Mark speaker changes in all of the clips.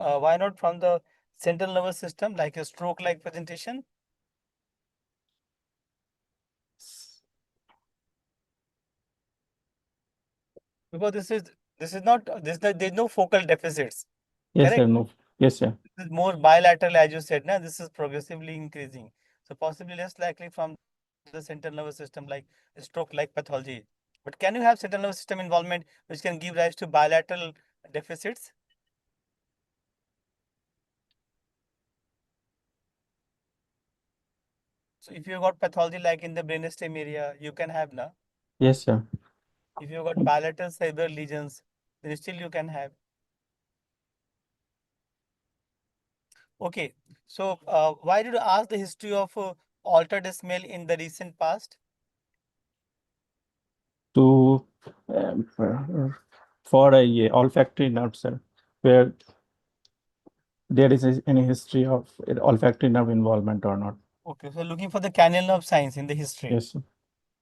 Speaker 1: Why not from the central nervous system, like a stroke-like presentation? Because this is not there's no focal deficits.
Speaker 2: Yes, sir.
Speaker 1: Correct?
Speaker 2: No. Yes, sir.
Speaker 1: This is more bilateral, as you said. Now this is progressively increasing. So possibly less likely from the central nervous system, like stroke-like pathology. But can you have central nervous system involvement which can give rise to bilateral deficits? So if you've got pathology like in the brainstem area, you can have na.
Speaker 2: Yes, sir.
Speaker 1: If you've got bilateral cerebral lesions, then still you can have. Okay. So why did you ask the history of altered smell in the recent past?
Speaker 2: To for a olfactory nerve, sir, where there is any history of olfactory nerve involvement or not.
Speaker 1: Okay. So looking for the canal nerve signs in the history.
Speaker 2: Yes, sir.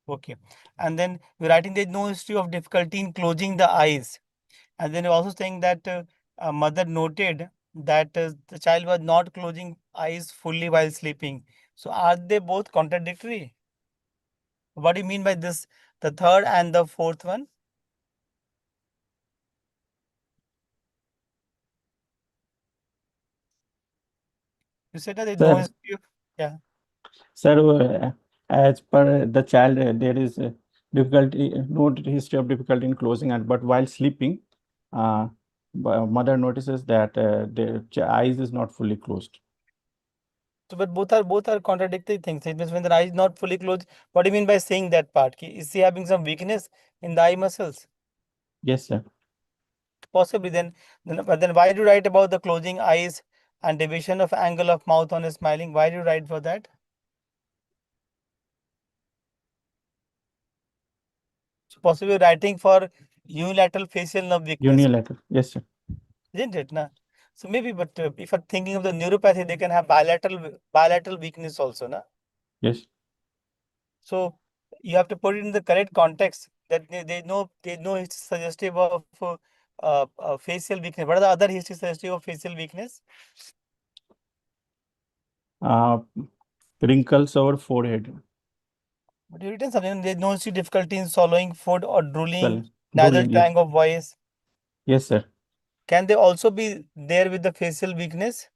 Speaker 1: Okay. And then we're writing there's no history of difficulty in closing the eyes. And then you're also saying that a mother noted that the child was not closing eyes fully while sleeping. So are they both contradictory? What do you mean by this? The third and the fourth one? You said that there's no
Speaker 2: Sir,
Speaker 1: history of, yeah.
Speaker 2: sir, as per the child, there is difficulty, no history of difficulty in closing, and but while sleeping, uh, mother notices that the eyes is not fully closed.
Speaker 1: So, but both are contradictory things. It means when the eye is not fully closed, what do you mean by saying that part? Is he having some weakness in the eye muscles?
Speaker 2: Yes, sir.
Speaker 1: Possibly but then why do you write about the closing eyes and division of angle of mouth on a smiling? Why do you write for that? So possibly writing for unilateral facial nerve weakness,
Speaker 2: Unilateral. Yes, sir.
Speaker 1: isn't it? Na? So maybe, but if you're thinking of the neuropathy, they can have bilateral weakness also, na?
Speaker 2: Yes.
Speaker 1: So you have to put it in the correct context that they know it's suggestive of facial weakness. What are the other history suggestive of facial weakness?
Speaker 2: Uh, Wrinkles over forehead.
Speaker 1: But you written something, there's no difficulty in swallowing food or drooling,
Speaker 2: Well,
Speaker 1: nasal
Speaker 2: drooling. Yes.
Speaker 1: twang of voice.
Speaker 2: Yes, sir.
Speaker 1: Can they also be there with the facial weakness?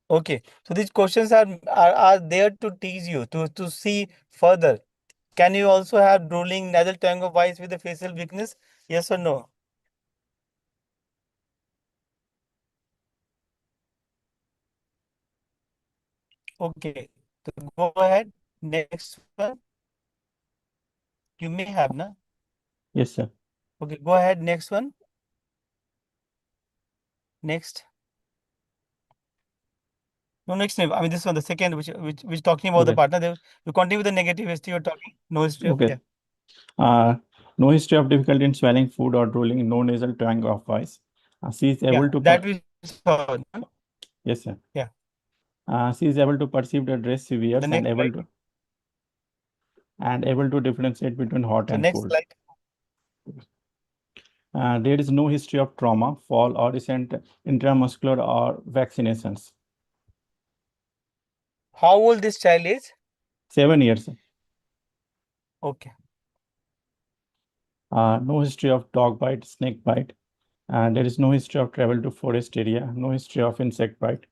Speaker 1: Okay, so these questions are there to tease you to see further. Can you also have drooling, nasal twang of voice with the facial weakness? Yes or no? Okay, so go ahead. Next one. You may have, na?
Speaker 2: Yes, sir.
Speaker 1: Okay, go ahead. Next one. Next. No, next name. I mean, this one, the second, which talking about the
Speaker 2: Okay.
Speaker 1: partner. You continue with the negative history you're talking. No history of,
Speaker 2: Okay.
Speaker 1: yeah.
Speaker 2: No history of difficulty in swallowing food or drooling. No nasal twang of voice. She is
Speaker 1: Yeah,
Speaker 2: able to.
Speaker 1: that we saw. No?
Speaker 2: Yes, sir.
Speaker 1: Yeah.
Speaker 2: She is able to perceive the dress she
Speaker 1: The
Speaker 2: wears
Speaker 1: next slide.
Speaker 2: and able to differentiate between hot
Speaker 1: So
Speaker 2: and
Speaker 1: next
Speaker 2: cold.
Speaker 1: slide.
Speaker 2: There is no history of trauma, fall, or recent intramuscular or vaccinations.
Speaker 1: How old this child is?
Speaker 2: 7 years.
Speaker 1: Okay.
Speaker 2: No history of dog bite, snake bite. And there is no history of travel to forest area. No history of insect bite.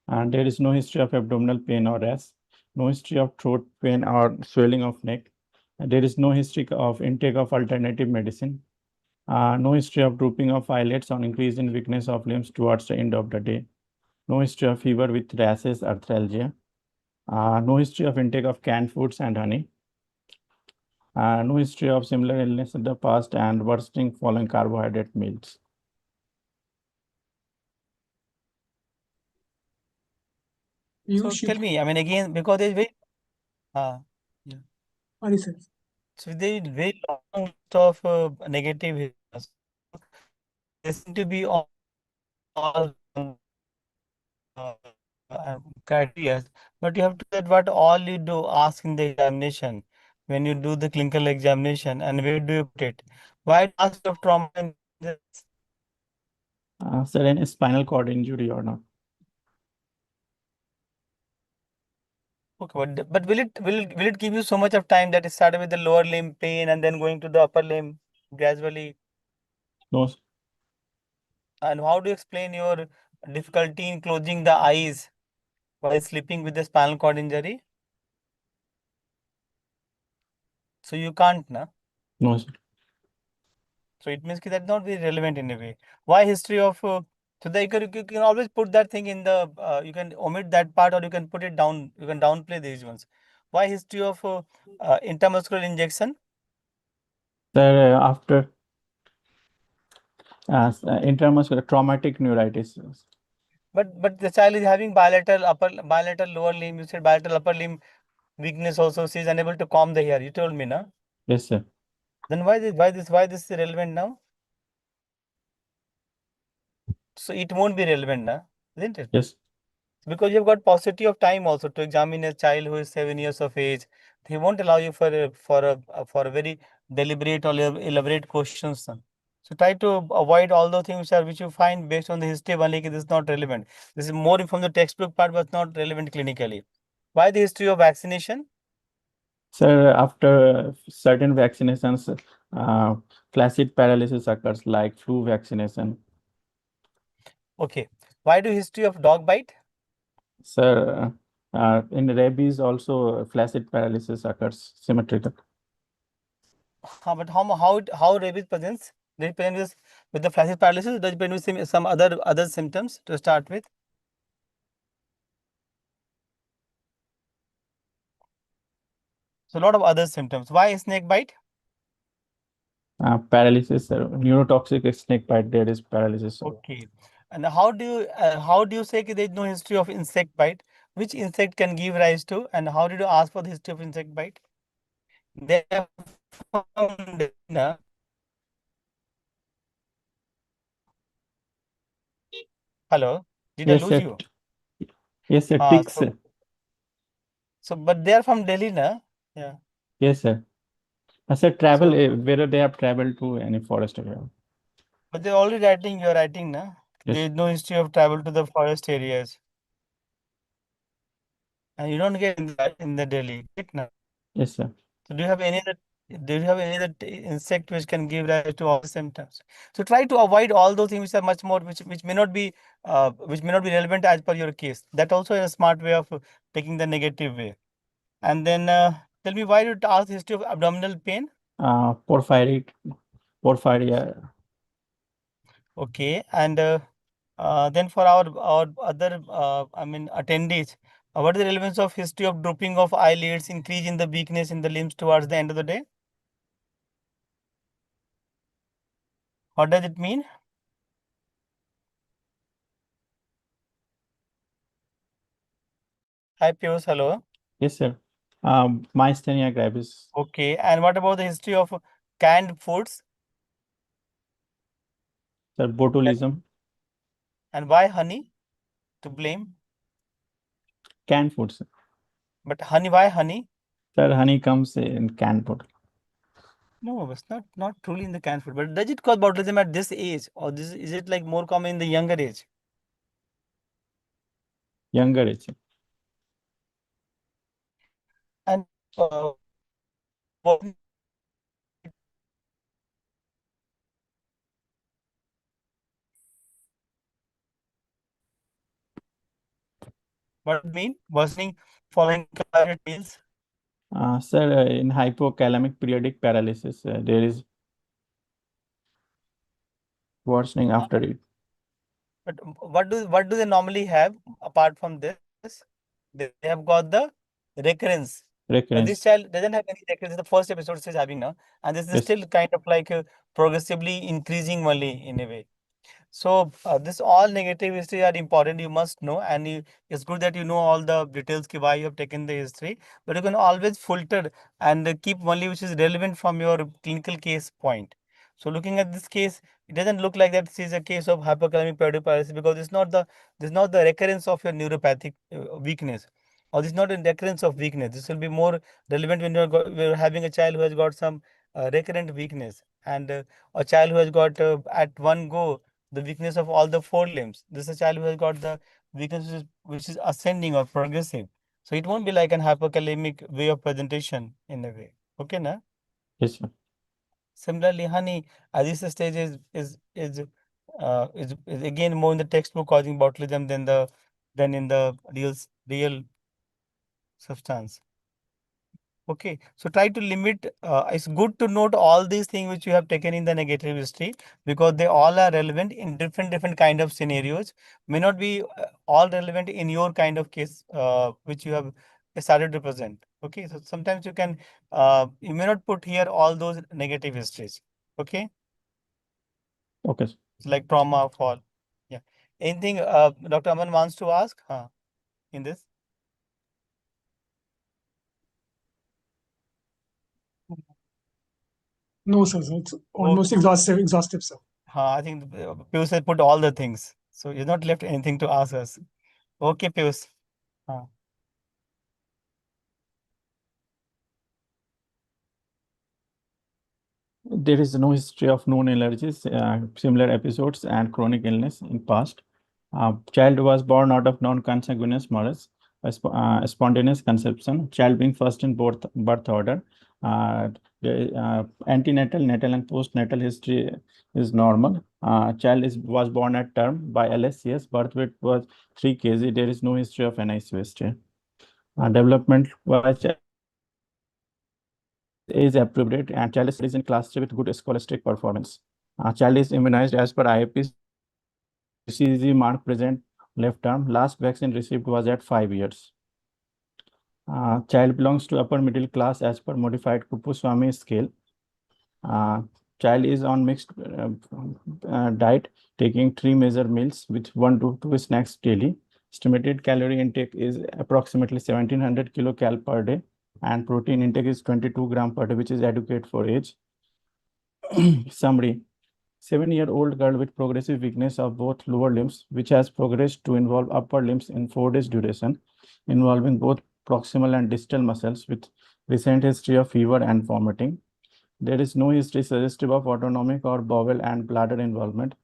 Speaker 2: And there is no history of abdominal pain or rash. No history of throat pain or swelling of neck. And there is no history of intake of alternative medicine. No history of drooping of eyelids on increase in weakness of limbs towards the end of the day. No history of fever with rashes, arthralgia. No history of intake of canned foods and honey. No history of similar illness in the past and worsening following carbohydrate meals.
Speaker 1: So tell me, I mean, again, because there's very, yeah.
Speaker 3: Sorry, sir.
Speaker 1: So there is very long list of negative histories. They seem to be all criteria, but you have to that what all you do ask in the examination when you do the clinical examination, and where do you put it? Why ask of trauma in this?
Speaker 2: Sir, any spinal cord injury or not?
Speaker 1: Okay, but will it give you so much of time that it started with the lower limb pain and then going to the upper limb gradually?
Speaker 2: No,
Speaker 1: And how do you explain your difficulty in closing the eyes while sleeping with the spinal cord injury? So you can't, na?
Speaker 2: no, sir.
Speaker 1: So it means that's not very relevant in a way. Why history of so that you can always put that thing in the you can omit that part or you can put it down. You can downplay these ones. Why history of intramuscular injection?
Speaker 2: Sir, after intramuscular traumatic neuritis.
Speaker 1: But the child is having bilateral lower limb. You said bilateral upper limb weakness also. She is unable to comb the hair. You told me, na?
Speaker 2: Yes, sir.
Speaker 1: Then why this is relevant now? So it won't be relevant, na? Isn't it?
Speaker 2: Yes,
Speaker 1: Because you've got paucity of time also to examine a child who is 7 years of age. They won't allow you for a very deliberate or elaborate questions. Son. So try to avoid all those things which you find based on the history only. This is not relevant. This is more from the textbook part, but not relevant clinically. Why the history of vaccination?
Speaker 2: sir. After certain vaccinations, flaccid paralysis occurs, like flu vaccination.
Speaker 1: Okay. Why do history of dog bite?
Speaker 2: Sir, in rabies also flaccid paralysis occurs symmetrical.
Speaker 1: But how rabies presents? Does it present with the flaccid paralysis? Does it present with some other symptoms to start with? So a lot of other symptoms. Why snake bite?
Speaker 2: Paralysis, neurotoxic snake bite, there is paralysis.
Speaker 1: Okay. And how do you say that there is no history of insect bite? Which insect can give rise to? And how did you ask for the history of insect bite? They have found na. Hello, did I
Speaker 2: Yes,
Speaker 1: lose
Speaker 2: sir.
Speaker 1: you?
Speaker 2: Yes, sir.
Speaker 1: Uh,
Speaker 2: Ticks.
Speaker 1: so so but they are from Delhi, na? Yeah.
Speaker 2: Yes, sir. I said travel,
Speaker 1: So
Speaker 2: whether they have traveled to any forest area.
Speaker 1: but they're already writing. You're writing, na? There
Speaker 2: Yes,
Speaker 1: is no history of travel to the forest areas, and you don't get in the Delhi, correct, na?
Speaker 2: yes, sir.
Speaker 1: So do you have any other insect which can give rise to all the symptoms? So try to avoid all those things which are much more which may not be relevant as per your case. That also is a smart way of taking the negative way. And then tell me why you ask history of abdominal pain?
Speaker 2: Porphyry, porphyria.
Speaker 1: Okay, and then for our other attendees, what is the relevance of history of drooping of eyelids, increase in the weakness in the limbs towards the end of the day? What does it mean? Hi Piyush, hello.
Speaker 2: Yes, sir. Myasthenia gravis.
Speaker 1: Okay, and what about the history of canned foods?
Speaker 2: Sir,
Speaker 1: That-
Speaker 2: botulism.
Speaker 1: And why honey to blame?
Speaker 2: Canned foods.
Speaker 1: But honey, why honey?
Speaker 2: Sir, honey comes in canned food.
Speaker 1: No, it's not truly in the canned food. But does it cause botulism at this age, or is it like more common in the younger age?
Speaker 2: Younger age.
Speaker 1: And what what it mean? Worsening following cardiac meals.
Speaker 2: Sir, in hypokalemic periodic paralysis, there is worsening
Speaker 1: Uh,
Speaker 2: after it.
Speaker 1: But what do they normally have apart from this? They have got the recurrence. But this
Speaker 2: Recurrence.
Speaker 1: child doesn't have any recurrence. The first episode she's having now, and this is
Speaker 2: Yes.
Speaker 1: still kind of like progressively increasing only in a way. So this all negative history are important. You must know, and it's good that you know all the details ki why you have taken the history. But you can always filter and keep only which is relevant from your clinical case point. So looking at this case, it doesn't look like that this is a case of hyperkalemic paralysis because it's not the recurrence of your neuropathic weakness, or this is not a recurrence of weakness. This will be more relevant when you're having a child who has got some recurrent weakness and a child who has got at one go the weakness of all the four limbs. This is a child who has got the weakness which is ascending or progressive. So it won't be like an hypokalemic way of presentation in a way. Okay, na?
Speaker 2: Yes, sir.
Speaker 1: Similarly, honey at this stage is again more in the textbook causing botulism than in the real substance. Okay, so try to limit. It's good to note all these things which you have taken in the negative history because they all are relevant in different kind of scenarios. May not be all relevant in your kind of case which you have started to present. Okay, so sometimes you may not put here all those negative histories. Okay,
Speaker 2: Okay, sir.
Speaker 1: it's like trauma, fall. Yeah. Anything Dr. Aman wants to ask in this?
Speaker 3: No, sir. It's almost
Speaker 1: Okay.
Speaker 3: exhaustive, sir.
Speaker 1: I think Piyush has put all the things. So you're not left anything to ask us. Okay, Piyush. हाँ,
Speaker 2: There is no history of known allergies, similar episodes, and chronic illness in past. Child was born out of non-consanguineous mothers, spontaneous conception. Child being first in birth order. Antenatal, natal, and postnatal history is normal. Child was born at term by LSCS. Birth weight was 3 kg. There is no history of NICU history. Development wise, child is appropriate and child is in class 3 with good scholastic performance. Child is immunized as per IAP. CCG mark present left arm. Last vaccine received was at 5 years. Child belongs to upper middle class as per modified Kupuswamy scale. Uh, Child is on mixed diet, taking 3 major meals with 1 to 2 snacks daily. Estimated calorie intake is approximately 1700 kilocal per day, and protein intake is 22 gram per day, which is adequate for age. Summary: 7-year-old girl with progressive weakness of both lower limbs, which has progressed to involve upper limbs in 4 days duration, involving both proximal and distal muscles with recent history of fever and vomiting. There is no history suggestive of autonomic or bowel and bladder involvement.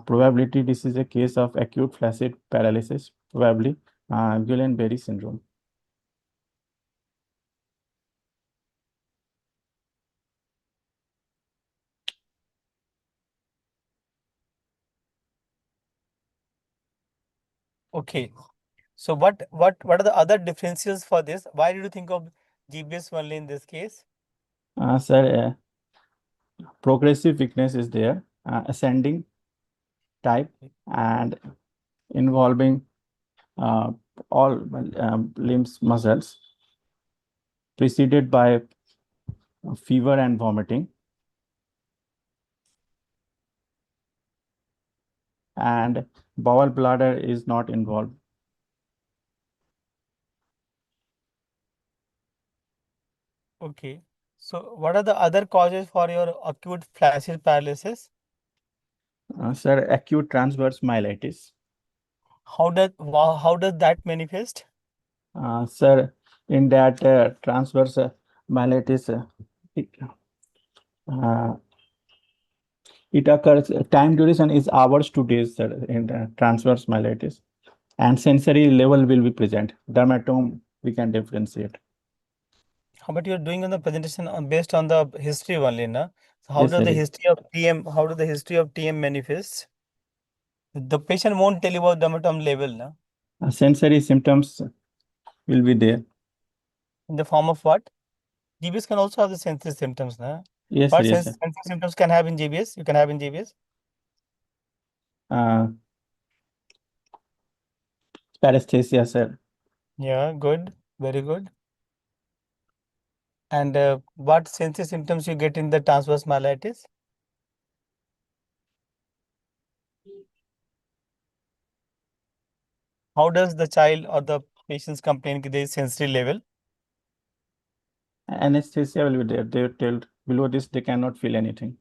Speaker 2: Probability this is a case of acute flaccid paralysis, probably Guillain-Barré syndrome.
Speaker 1: Okay. So what are the other differences for this? Why did you think of GBS only in this case?
Speaker 2: Sir, progressive weakness is there, ascending type and involving uh, all limbs muscles preceded by fever and vomiting, and bowel bladder is not involved.
Speaker 1: Okay. So what are the other causes for your acute flaccid paralysis?
Speaker 2: Sir, acute transverse myelitis.
Speaker 1: How does that manifest?
Speaker 2: Sir, in that transverse myelitis, it, uh, it occurs, time duration is hours to days, sir, in the transverse myelitis, and sensory level will be present. Dermatome, we can differentiate.
Speaker 1: How about you're doing on the presentation based on the history only, na? So
Speaker 2: Yes, sir.
Speaker 1: how does the history of TM manifest? The patient won't tell you about dermatome level, na?
Speaker 2: Sensory symptoms will be there.
Speaker 1: In the form of what? GBS can also have the sensory symptoms, na?
Speaker 2: Yes, sir.
Speaker 1: What
Speaker 2: Yes, sir.
Speaker 1: sensory symptoms can have in GBS? You can have in GBS?
Speaker 2: Uh, Paresthesia, sir.
Speaker 1: Yeah, good. Very good. And what sensory symptoms you get in the transverse myelitis? How does the child or the patients complain that there is sensory level?
Speaker 2: Anesthesia will be there. They will tell below this they cannot feel anything.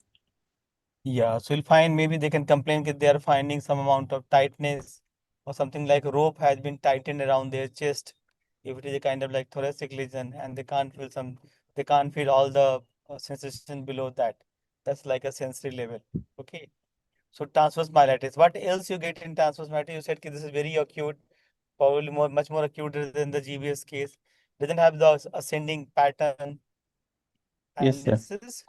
Speaker 1: Yeah, so you'll find maybe they can complain that they are finding some amount of tightness or something like rope has been tightened around their chest. If it is a kind of like thoracic lesion and they can't feel all the sensation below that. That's like a sensory level. Okay. So transverse myelitis. What else you get in transverse myelitis? You said this is very acute, probably much more acute than the GBS case. Doesn't have the ascending pattern.
Speaker 2: Yes,
Speaker 1: And
Speaker 2: sir.
Speaker 1: this is,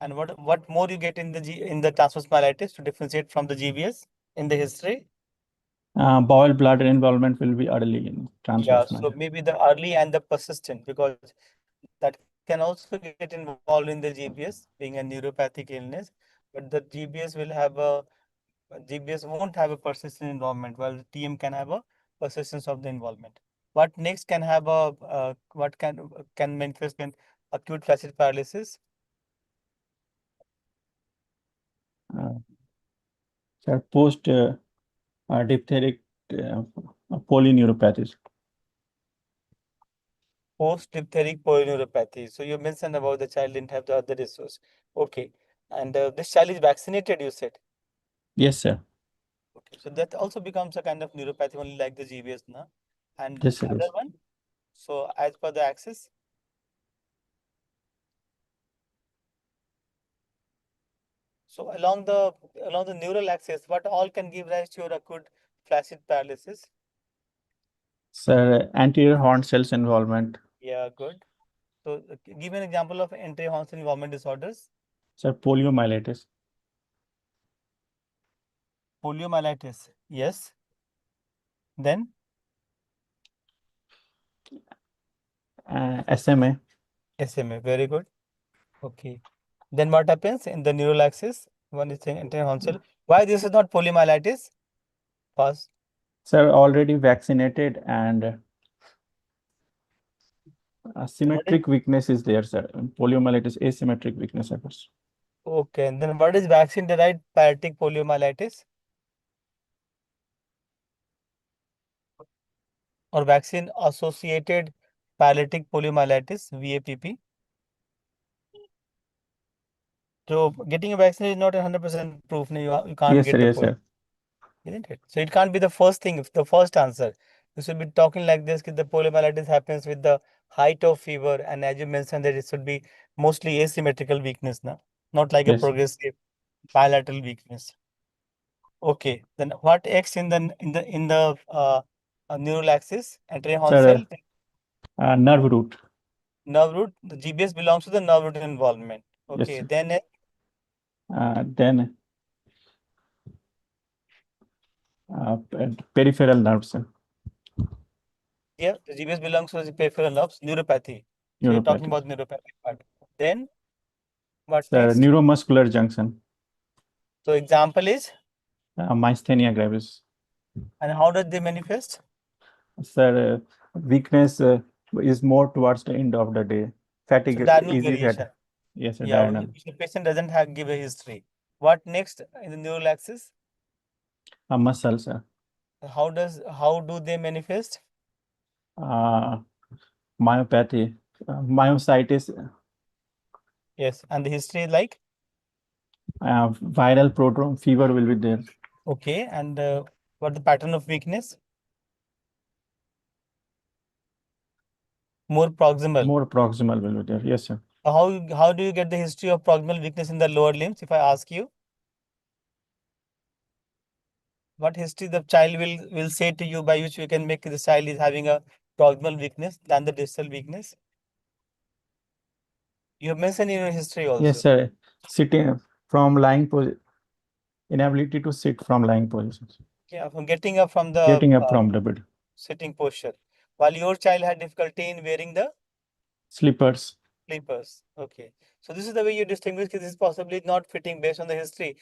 Speaker 1: and what more you get in the transverse myelitis to differentiate from the GBS in the history?
Speaker 2: Bowel bladder involvement will be early in
Speaker 1: Yeah,
Speaker 2: transverse
Speaker 1: so
Speaker 2: myelitis.
Speaker 1: maybe the early and the persistent, because that can also get involved in the GBS being a neuropathic illness, but the GBS will have GBS won't have a persistent involvement, while the TM can have a persistence of the involvement. What next can have a what can manifest in acute flaccid paralysis?
Speaker 2: Uh, Sir, post diphtheric uh, polyneuropathy.
Speaker 1: Post diphtheric polyneuropathy. So you mentioned about the child didn't have the other issues. Okay, and this child is vaccinated, you said.
Speaker 2: Yes, sir.
Speaker 1: Okay, so that also becomes a kind of neuropathy, only like the GBS, na? And
Speaker 2: Yes, sir.
Speaker 1: other
Speaker 2: Yes.
Speaker 1: one. So as per the axis. So along the neural axis, what all can give rise to your acute flaccid paralysis?
Speaker 2: Sir, anterior horn cells involvement.
Speaker 1: Yeah, good. So give an example of anterior horn cell involvement disorders.
Speaker 2: Sir, poliomyelitis.
Speaker 1: Poliomyelitis. Yes. Then
Speaker 2: SMA.
Speaker 1: SMA. Very good. Okay. Then what happens in the neural axis? One is the anterior horn cell. Why this is not poliomyelitis? Pause.
Speaker 2: Sir, already vaccinated and
Speaker 1: And what is
Speaker 2: symmetric weakness is there, sir. Poliomyelitis asymmetric weakness occurs.
Speaker 1: okay? And then what is vaccine-derived paralytic poliomyelitis or vaccine-associated paralytic poliomyelitis (VAPP)? So getting a vaccine is not 100% proof. No, you can't
Speaker 2: Yes,
Speaker 1: get
Speaker 2: sir.
Speaker 1: the
Speaker 2: Yes,
Speaker 1: polio,
Speaker 2: sir.
Speaker 1: isn't it? So it can't be the first thing, the first answer. You should be talking like this. The poliomyelitis happens with the height of fever, and as you mentioned that it should be mostly asymmetrical weakness, na? Not like a
Speaker 2: Yes, sir.
Speaker 1: progressive bilateral weakness. Okay, then what X in the neural axis? Anterior horn
Speaker 2: Sir,
Speaker 1: cell,
Speaker 2: nerve root.
Speaker 1: nerve root. The GBS belongs to the nerve root involvement.
Speaker 2: Yes,
Speaker 1: Okay,
Speaker 2: sir.
Speaker 1: then
Speaker 2: Then peripheral nerves, sir.
Speaker 1: here the GBS belongs to the peripheral nerves, neuropathy. So you're talking
Speaker 2: Neuropathy.
Speaker 1: about neuropathic part. Then what
Speaker 2: Sir,
Speaker 1: next?
Speaker 2: neuromuscular junction.
Speaker 1: So example is,
Speaker 2: Myasthenia gravis.
Speaker 1: and how does they manifest?
Speaker 2: Sir, weakness is more towards the end of the day.
Speaker 1: So
Speaker 2: Fatigue,
Speaker 1: diurnal
Speaker 2: easy
Speaker 1: variation.
Speaker 2: fat. Yes, sir,
Speaker 1: Yeah,
Speaker 2: diurnal.
Speaker 1: if the patient doesn't have give a history. What next in the neural axis?
Speaker 2: Muscles, sir.
Speaker 1: How do they manifest?
Speaker 2: Uh, myopathy, myositis,
Speaker 1: Yes, and the history is like
Speaker 2: viral prodrome fever will be there.
Speaker 1: okay, and what the pattern of weakness? More proximal.
Speaker 2: More proximal will be there. Yes, sir.
Speaker 1: How do you get the history of proximal weakness in the lower limbs? If I ask you, what history the child will say to you by which we can make the child is having a proximal weakness than the distal weakness? You have mentioned in your history
Speaker 2: Yes,
Speaker 1: also.
Speaker 2: sir. Sitting from lying position, inability to sit from lying positions.
Speaker 1: Yeah, from getting up from the
Speaker 2: Getting up from the bed.
Speaker 1: sitting posture. While your child had difficulty in wearing the
Speaker 2: Slippers.
Speaker 1: sleepers. Okay. So this is the way you distinguish this is possibly not fitting based on the history.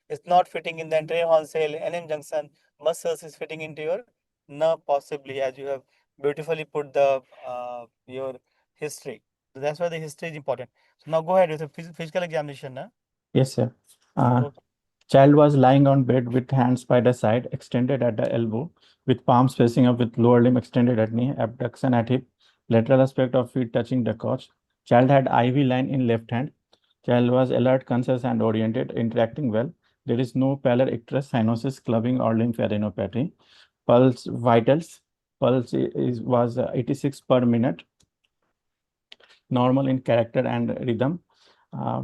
Speaker 1: It's not fitting in the anterior horn cell, NM junction, muscles is fitting into your nerve possibly, as you have beautifully put the your history. So that's why the history is important. So now go ahead with the physical examination. Na?
Speaker 2: Yes, sir. Uh,
Speaker 1: Okay.
Speaker 2: Child was lying on bed with hands by the side, extended at the elbow, with palms facing up, with lower limb extended at knee, abduction at hip, lateral aspect of feet touching the couch. Child had IV line in left hand. Child was alert, conscious, and oriented, interacting well. There is no pallor icterus, cyanosis, clubbing, or lymphadenopathy. Pulse vitals. Pulse was 86 per minute, normal in character and rhythm,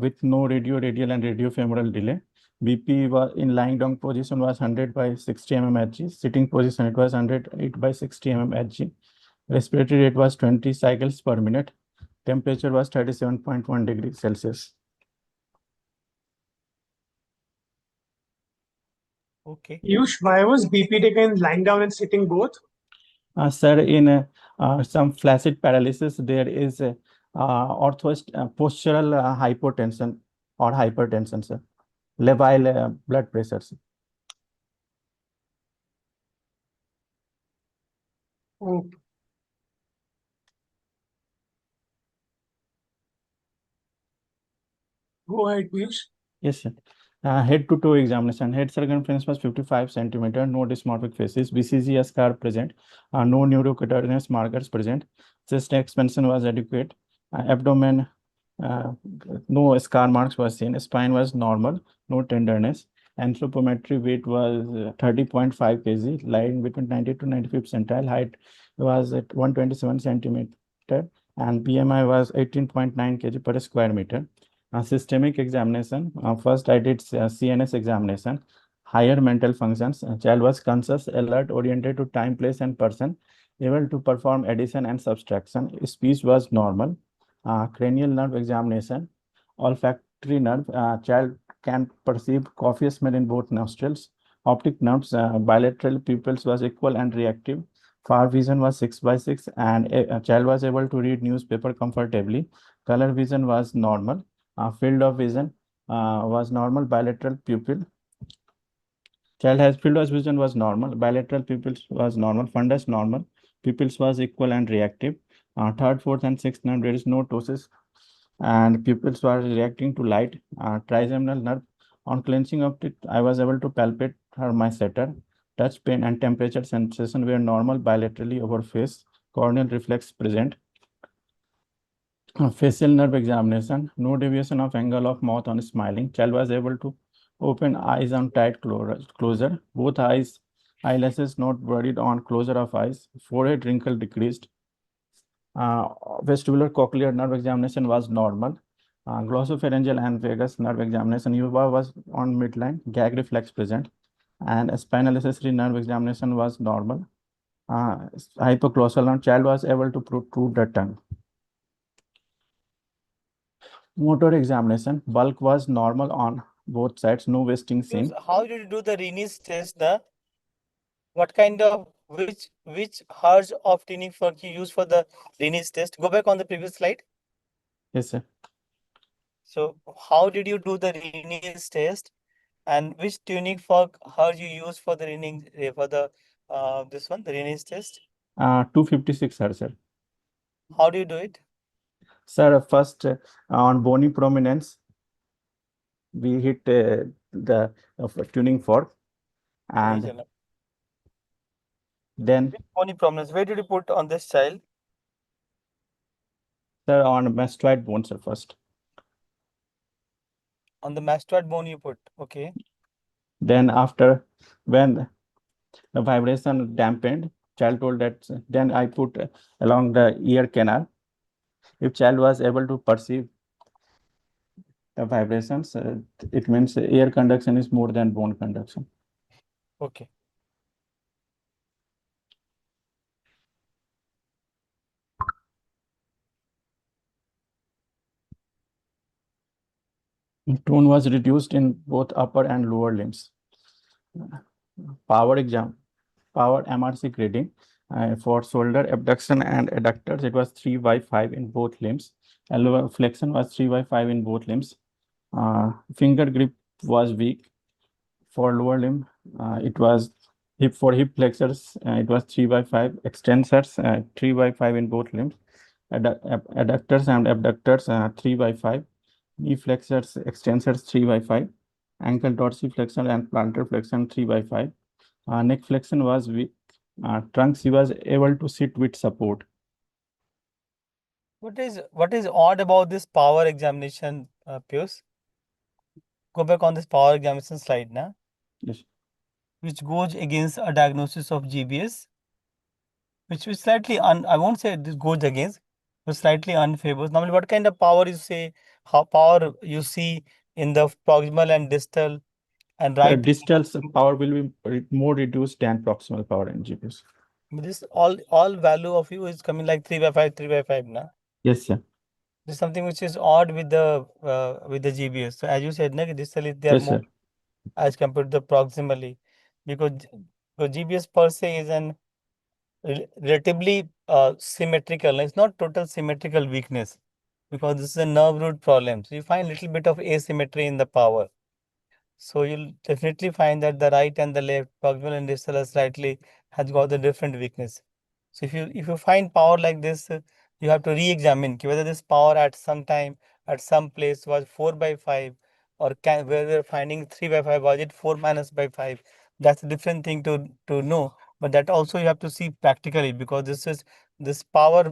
Speaker 2: with no radial and radiofemoral delay. BP was in lying down position was 100 by 60 Hg. Sitting position it was 108 by 60 Hg. Respiratory rate was 20 cycles per minute. Temperature was 37.1 degrees Celsius.
Speaker 1: Okay.
Speaker 3: Piyush, why was BP taken lying down and sitting both?
Speaker 2: Sir, in some flaccid paralysis, there is a postural hypotension or hypertension, sir. Labile blood pressure, sir.
Speaker 3: Oh, go ahead, Piyush.
Speaker 2: Yes, sir. Head to toe examination. Head circumference was 55 centimeter. No dysmorphic faces. BCG scar present. No neurocutaneous markers present. Chest expansion was adequate. Abdomen, uh, no scar marks was seen. Spine was normal. No tenderness. Anthropometry weight was 30.5 kg, lying between 90 to 95 percentile. Height was at 127 centimeter, and BMI was 18.9 kg per square meter. Systemic examination. First, I did CNS examination. Higher mental functions. Child was conscious, alert, oriented to time, place, and person, able to perform addition and subtraction. Speech was normal. Cranial nerve examination. Olfactory nerve. Child can perceive coffee smell in both nostrils. Optic nerves. Bilateral pupils was equal and reactive. Far vision was 6 by 6, and a child was able to read newspaper comfortably. Color vision was normal. Field of vision was normal. Bilateral pupil. Child has field of vision was normal. Bilateral pupils was normal. Fundus normal. Pupils was equal and reactive. Third, fourth, and sixth nerve, there is no ptosis, and pupils were reacting to light. Trigeminal nerve. On clenching of it, I was able to palpate her masseter. Touch, pain, and temperature sensation were normal bilaterally over face. Corneal reflex present. Facial nerve examination. No deviation of angle of mouth on smiling. Child was able to open eyes on tight closure. Both eyes, eyelashes not worried on closure of eyes. Forehead wrinkle decreased. Vestibular cochlear nerve examination was normal. Glossopharyngeal and vagus nerve examination. UVA was on midline. Gag reflex present. And spinal accessory nerve examination was normal. Hypoglossal nerve. Child was able to protrude the tongue. Motor examination. Bulk was normal on both sides. No wasting seen.
Speaker 1: How did you do the Rennie's test? What kind of which hertz of tuning fork you use for the Rennie's test? Go back on the previous slide.
Speaker 2: Yes, sir.
Speaker 1: So how did you do the Rennie's test, and which tuning fork hertz you use for the Rennie for the this one the Rennie's test?
Speaker 2: 256 hertz, sir.
Speaker 1: How do you do it?
Speaker 2: Sir, first on bony prominence, we hit the tuning fork, and
Speaker 1: Region.
Speaker 2: then,
Speaker 1: Bony prominence. Where did you put on this child?
Speaker 2: sir, on mastoid bone, sir, first.
Speaker 1: On the mastoid bone you put. Okay.
Speaker 2: Then after, when the vibration dampened, child told that, then I put along the ear canal. If child was able to perceive the vibrations, it means air conduction is more than bone conduction.
Speaker 1: Okay.
Speaker 2: Tone was reduced in both upper and lower limbs. Power exam, power MRC grading for shoulder abduction and adductors, it was 3 by 5 in both limbs. Elbow flexion was 3 by 5 in both limbs. Finger grip was weak. For lower limb, it was hip flexors, it was 3 by 5. Extensors, 3 by 5 in both limbs. Adductors and abductors, 3 by 5. Knee flexors, extensors, 3 by 5. Ankle dorsiflexion and plantar flexion, 3 by 5. Neck flexion was weak. Trunk, she was able to sit with support.
Speaker 1: What is odd about this power examination, Pius? Go back on this power examination slide now.
Speaker 2: Yes.
Speaker 1: Which goes against a diagnosis of GBS, which is slightly I won't say this goes against, but slightly unfavorable. Normally, what kind of power you say, how power you see in the proximal and distal and
Speaker 2: The
Speaker 1: right.
Speaker 2: distal power will be more reduced than proximal power in GPS.
Speaker 1: This all value of u is coming like 3/5, 3/5, na?
Speaker 2: Yes, sir.
Speaker 1: This is something which is odd with the GBS. So as you said, na, distally they are
Speaker 2: Yes,
Speaker 1: more
Speaker 2: sir.
Speaker 1: as compared to the proximally, because GBS per se is an relatively symmetrical. It's not total symmetrical weakness, because this is a nerve root problem. So you find little bit of asymmetry in the power. So you'll definitely find that the right and the left, proximal and distal, are slightly has got a different weakness. So if you find power like this, you have to re-examine whether this power at some time at some place was 4/5, or can where we're finding 3/5, was it 4 - by 5? That's a different thing to know. But that also you have to see practically, because this power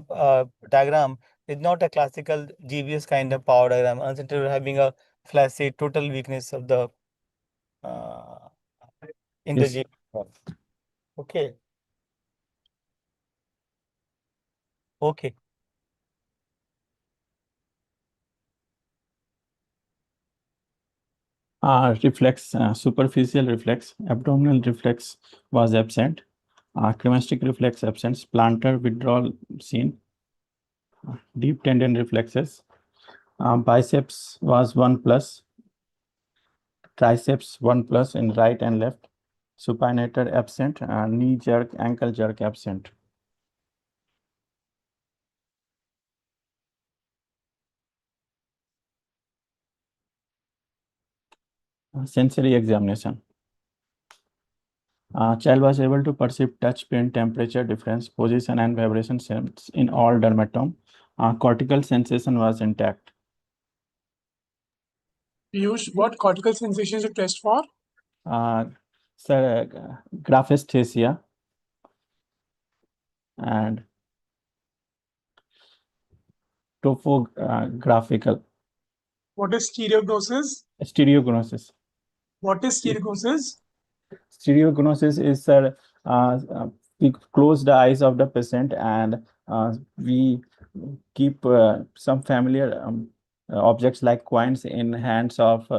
Speaker 1: diagram is not a classical GBS kind of power diagram. Instead of having a flaccid total weakness of the uh, in the
Speaker 2: Yes.
Speaker 1: GBS. Okay. Okay.
Speaker 2: Reflex, superficial reflex, abdominal reflex was absent. Cremastic reflex absent. Plantar withdrawal seen. Deep tendon reflexes. Biceps was 1 plus. Triceps 1 plus in right and left. Supinator absent. Knee jerk, ankle jerk absent. Sensory examination. Child was able to perceive touch, pain, temperature difference, position, and vibration sense in all dermatome. Cortical sensation was intact.
Speaker 3: Piyush, what cortical sensations you test for?
Speaker 2: Uh, Graphesthesia and topographical
Speaker 3: What is stereognosis?
Speaker 2: stereognosis.
Speaker 3: What is stereognosis?
Speaker 2: Stereognosis is we close the eyes of the patient and we keep some familiar objects like coins in hands of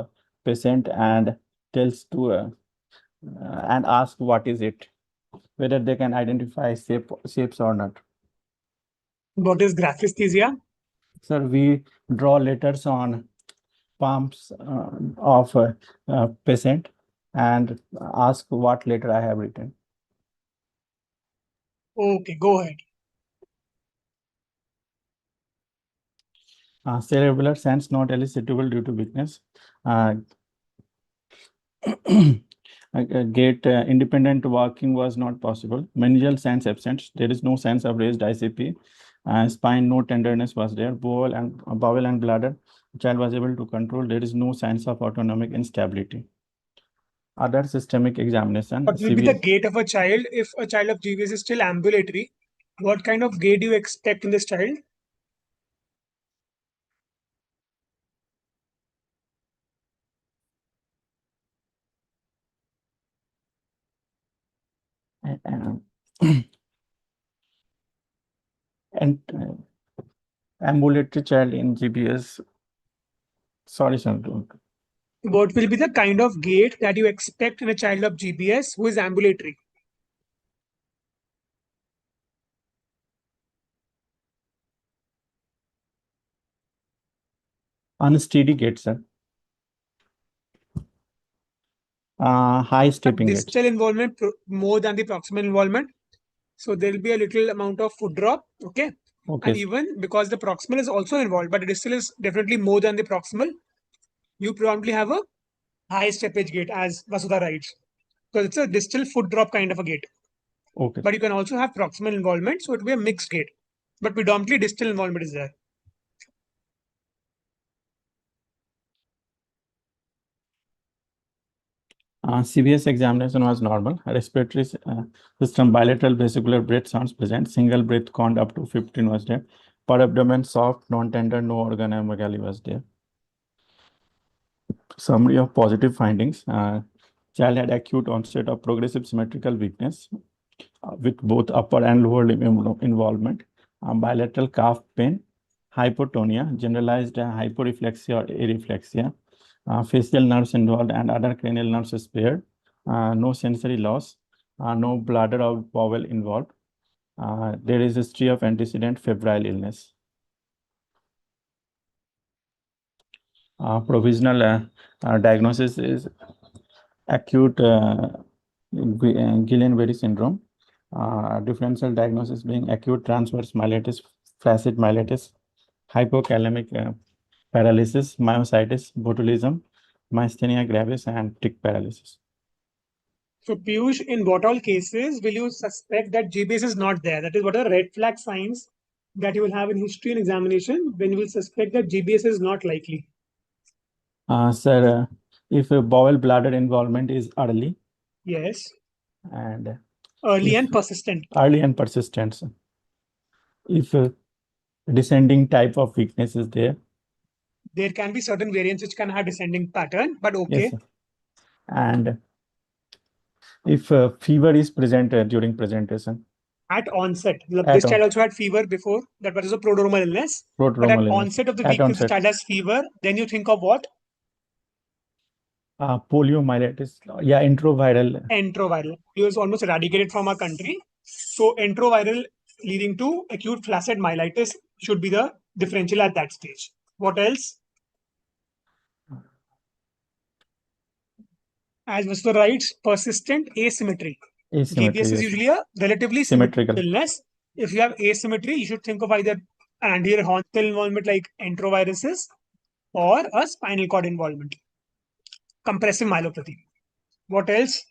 Speaker 2: patient and tells to and ask what is it, whether they can identify shapes or not.
Speaker 3: What is graphesthesia?
Speaker 2: Sir, we draw letters on palms of patient and ask what letter I have written.
Speaker 3: Okay, go ahead.
Speaker 2: Cerebellar sense not elicitable due to weakness. Gait independent walking was not possible. Meningeal sense absent. There is no sense of raised ICP. Spine, no tenderness was there. Bowel and bladder, child was able to control. There is no signs of autonomic instability. Other systemic examination.
Speaker 3: What will be the gait of a child if a child of GBS is still ambulatory? What kind of gait do you expect in this child?
Speaker 2: uh, and ambulatory child in GBS. Sorry, sir.
Speaker 3: What will be the kind of gait that you expect in a child of GBS who is ambulatory?
Speaker 2: Unsteady gait, sir. High stepping gait.
Speaker 3: Distal involvement more than the proximal involvement. So there will be a little amount of foot drop. Okay.
Speaker 2: Okay.
Speaker 3: And even because the proximal is also involved, but the distal is definitely more than the proximal, you probably have a high steppage gait, as Vasudha writes. Because it's a distal foot drop kind of a gait.
Speaker 2: Okay.
Speaker 3: But you can also have proximal involvement, so it will be a mixed gait. But predominantly distal involvement is there.
Speaker 2: CVS examination was normal. Respiratory system bilateral vesicular breath sounds present. Single breath count up to 15 was there. Per abdomen soft, non-tender, no organomegaly was there. Summary of positive findings. Child had acute onset of progressive symmetrical weakness with both upper and lower limb involvement. Bilateral calf pain, hypotonia, generalized hyporeflexia or areflexia. facial nerves involved and other cranial nerves spared, no sensory loss, no bladder or bowel involved. There is a history of antecedent febrile illness. Provisional diagnosis is acute Guillain-Barré syndrome. Differential diagnosis being acute transverse myelitis, flaccid myelitis, hypothalamic paralysis, myositis, botulism, myasthenia gravis, and tick paralysis.
Speaker 3: So, Piyush, in what all cases will you suspect that GBS is not there? That is, what are the red flag signs that you will have in history and examination when you will suspect that GBS is not likely?
Speaker 2: Sir, if bowel bladder involvement is early
Speaker 3: Yes,
Speaker 2: and
Speaker 3: early
Speaker 2: if
Speaker 3: and persistent.
Speaker 2: early and persistent, sir. If descending type of weakness is there,
Speaker 3: There can be certain variants which can have descending pattern, but
Speaker 2: yes,
Speaker 3: okay.
Speaker 2: sir. And if fever is present during presentation,
Speaker 3: At onset,
Speaker 2: at
Speaker 3: this
Speaker 2: on
Speaker 3: child also had fever before, that was a prodromal illness. But at
Speaker 2: prodromal illness,
Speaker 3: onset of the
Speaker 2: at
Speaker 3: week, if the
Speaker 2: onset,
Speaker 3: child has fever, then you think of what?
Speaker 2: poliomyelitis, yeah, enteroviral,
Speaker 3: Enteroviral. It was almost eradicated from our country. So enteroviral leading to acute flaccid myelitis should be the differential at that stage. What else? As Mr. writes, persistent asymmetry.
Speaker 2: asymmetry,
Speaker 3: GBS is
Speaker 2: yes,
Speaker 3: usually a relatively symmetrical
Speaker 2: symmetrical.
Speaker 3: illness. If you have asymmetry, you should think of either an anterior horn cell involvement like enteroviruses or a spinal cord involvement. Compressive myelopathy. What else?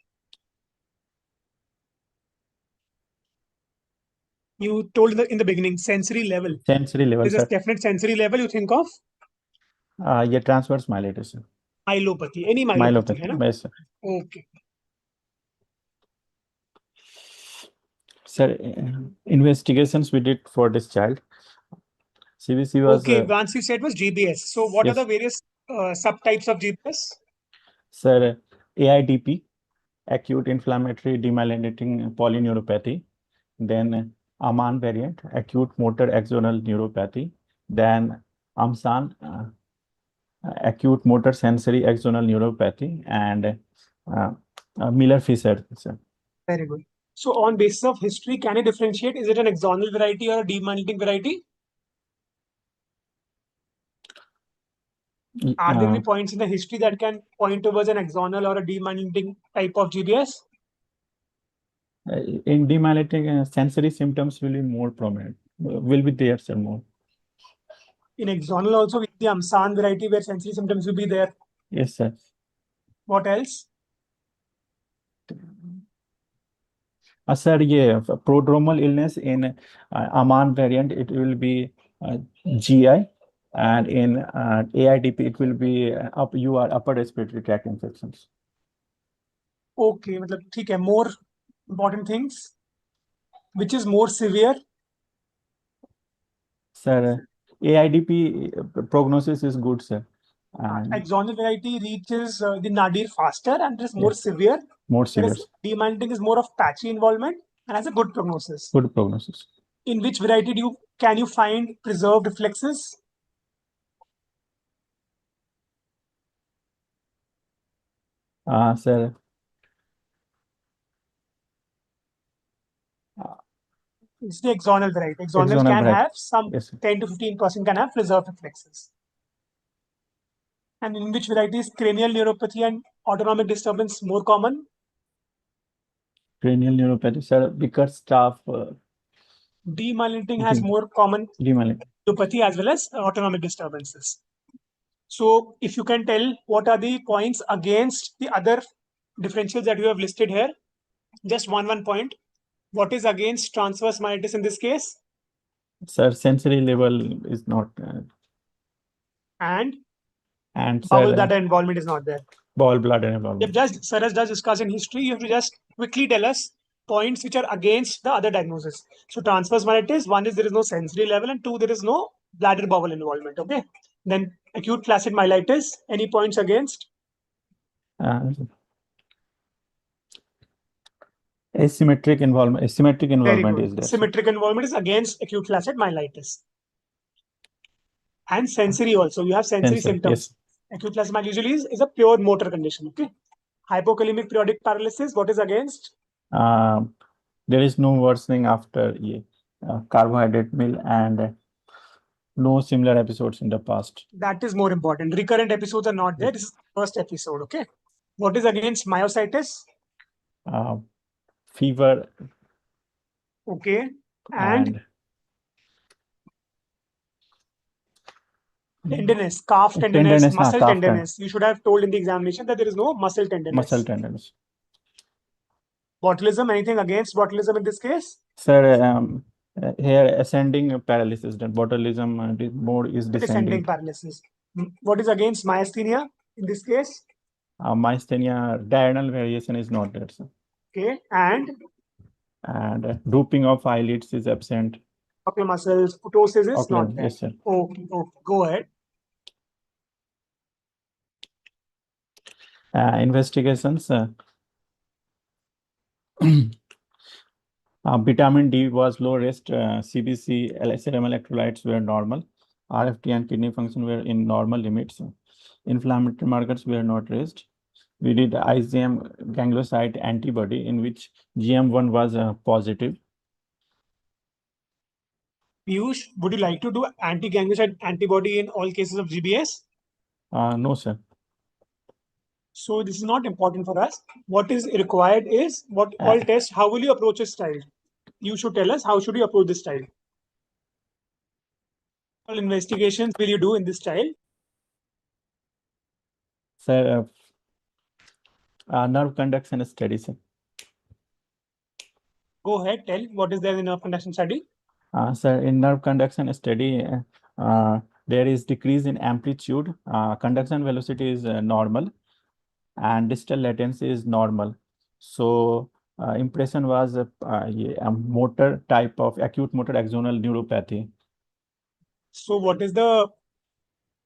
Speaker 3: You told in the beginning, sensory level.
Speaker 2: Sensory level,
Speaker 3: There's a
Speaker 2: sir.
Speaker 3: definite sensory level you think of
Speaker 2: Yeah, transverse myelitis, sir.
Speaker 3: myelopathy. Any myelopathy,
Speaker 2: Myelopathy,
Speaker 3: है ना?
Speaker 2: yes, sir.
Speaker 3: Okay.
Speaker 2: Sir, investigations we did for this child. CBC was,
Speaker 3: Okay, once you said was GBS. So what are
Speaker 2: yes,
Speaker 3: the various subtypes of GBS?
Speaker 2: sir, AIDP, acute inflammatory demyelinating polyneuropathy, then Aman variant, acute motor axonal neuropathy, then AMSAN, acute motor sensory axonal neuropathy, and Miller-Fisher, sir.
Speaker 3: Very good. So on basis of history, can you differentiate? Is it an axonal variety or a demyelinating variety? Are there any points in the history that can point towards an axonal or a demyelinating type of GBS?
Speaker 2: In demyelinating, sensory symptoms will be more prominent, will be there, sir, more.
Speaker 3: In axonal also with the AMSAN variety where sensory symptoms will be there.
Speaker 2: Yes, sir.
Speaker 3: What else?
Speaker 2: Sir, yeah, prodromal illness in Aman variant, it will be GI, and in AIDP, it will be upper respiratory tract infections.
Speaker 3: Okay, मतलब ठीक है. More important things. Which is more severe?
Speaker 2: Sir, AIDP prognosis is good, sir. And
Speaker 3: Axonal variety reaches the nadir faster and is more
Speaker 2: yes,
Speaker 3: severe.
Speaker 2: more severe,
Speaker 3: Whereas demyelinating is more of patchy involvement and has a good prognosis.
Speaker 2: good prognosis.
Speaker 3: In which variety can you find preserved reflexes?
Speaker 2: Sir,
Speaker 3: It's the axonal variety. Axonal
Speaker 2: axonal
Speaker 3: can
Speaker 2: variety.
Speaker 3: have some
Speaker 2: Yes, sir.
Speaker 3: 10 to 15% can have preserved reflexes. And in which variety is cranial neuropathy and autonomic disturbance more common?
Speaker 2: Cranial neuropathy, sir, Bickerstaff,
Speaker 3: Demyelinating has more common
Speaker 2: demyelinating.
Speaker 3: neuropathy as well as autonomic disturbances. So if you can tell what are the points against the other differentials that you have listed here, just one point. What is against transverse myelitis in this case?
Speaker 2: Sir, sensory level is not,
Speaker 3: And
Speaker 2: sir,
Speaker 3: bowel bladder involvement is not there.
Speaker 2: bowel bladder
Speaker 3: If
Speaker 2: involvement.
Speaker 3: just Sir has just discussed in history, you have to just quickly tell us points which are against the other diagnosis. So transverse myelitis, one is there is no sensory level, and two, there is no bladder bowel involvement. Okay. Then acute flaccid myelitis, any points against?
Speaker 2: Asymmetric involvement is there.
Speaker 3: Symmetric involvement is against acute flaccid myelitis. And sensory also. You have sensory symptoms.
Speaker 2: Yes.
Speaker 3: Acute plasma usually is a pure motor condition. Okay. Hypokalemic periodic paralysis, what is against?
Speaker 2: There is no worsening after carbohydrate meal and no similar episodes in the past.
Speaker 3: That is more important. Recurrent episodes are not there. This is the first episode. Okay. What is against myositis?
Speaker 2: Fever
Speaker 3: Okay. And tenderness, calf tenderness, muscle tenderness. You should have told in the examination that there is no muscle tenderness.
Speaker 2: Muscle tenderness.
Speaker 3: Botulism, anything against botulism in this case?
Speaker 2: Sir, here ascending paralysis, then botulism mode is descending.
Speaker 3: Paralysis. What is against myasthenia in this case?
Speaker 2: Myasthenia, diurnal variation is not there, sir.
Speaker 3: Okay, and
Speaker 2: drooping of eyelids is absent.
Speaker 3: Ocular muscles, ptosis is
Speaker 2: Ocular,
Speaker 3: not there.
Speaker 2: yes, sir.
Speaker 3: Okay, go ahead.
Speaker 2: Investigations. Vitamin D was low risk. CBC, serum electrolytes were normal. RFT and kidney function were in normal limits. Inflammatory markers were not raised. We did IgM ganglioside antibody in which GM1 was positive.
Speaker 3: Piyush, would you like to do anti-ganglioside antibody in all cases of GBS?
Speaker 2: No, sir.
Speaker 3: So this is not important for us. What is required is what all tests. How will you approach this child? You should tell us how should you approach this child. All investigations will you do in this child?
Speaker 2: Sir, nerve conduction study, sir.
Speaker 3: Go ahead, tell what is there in nerve conduction study?
Speaker 2: Sir, in nerve conduction study, there is decrease in amplitude. Conduction velocity is normal, and distal latency is normal. So impression was a motor type of acute motor axonal neuropathy.
Speaker 3: So what is the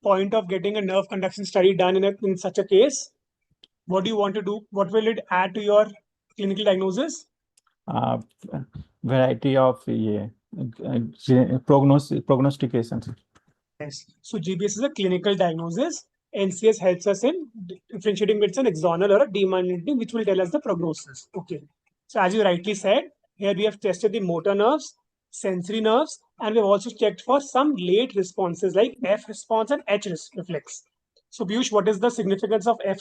Speaker 3: point of getting a nerve conduction study done in such a case? What do you want to do? What will it add to your clinical diagnosis?
Speaker 2: Variety of prognostications.
Speaker 3: Yes. So GBS is a clinical diagnosis. NCS helps us in differentiating between an axonal or a demyelinating, which will tell us the prognosis. Okay. So as you rightly said, here we have tested the motor nerves, sensory nerves, and we've also checked for some late responses like F response and H reflex. So Piyush, what is the significance of F